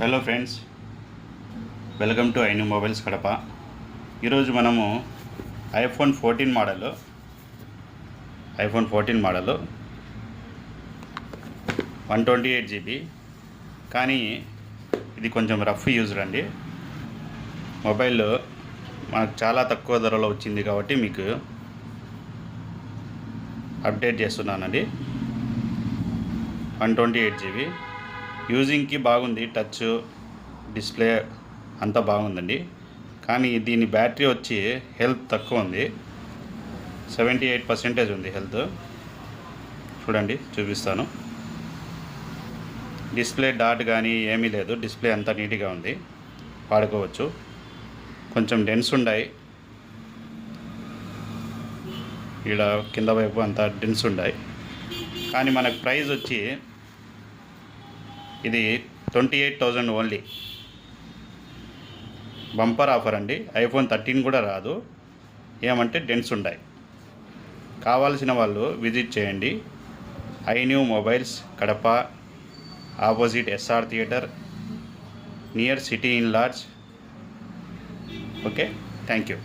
Hello friends, welcome to iNew mobiles Kadapa. ఈరోజు మనము iPhone 14 model 128 GB, కానీ ఇది కొంచెం రఫ్ యూజర్ అండి. మొబైల్ మనకు చాలా తక్కువ ధరలో వచ్చింది కాబట్టి మీకు అప్డేట్ చేస్తున్నానండి. 128 GB యూజింగ్కి బాగుంది, టచ్ డిస్ప్లే అంతా బాగుందండి. కానీ దీని బ్యాటరీ వచ్చి హెల్త్ తక్కువ ఉంది, 78% ఉంది హెల్త్. చూడండి, చూపిస్తాను. డిస్ప్లే డాట్ కానీ ఏమీ లేదు, డిస్ప్లే అంతా నీట్గా ఉంది, వాడుకోవచ్చు. కొంచెం డెన్స్ ఉన్నాయి, ఇక్కడ కింద వైపు అంతా డెన్స్ ఉన్నాయి. కానీ మనకు ప్రైస్ వచ్చి ఇది 28,000 ఓన్లీ. బంపర్ ఆఫర్ అండి. ఐఫోన్ 13 కూడా రాదు, ఏమంటే డెన్స్ ఉన్నాయి. కావాల్సిన వాళ్ళు విజిట్ చేయండి. INew mobiles Kadapa, opposite SR theatre, near City Inn lodge. Okay, thank you.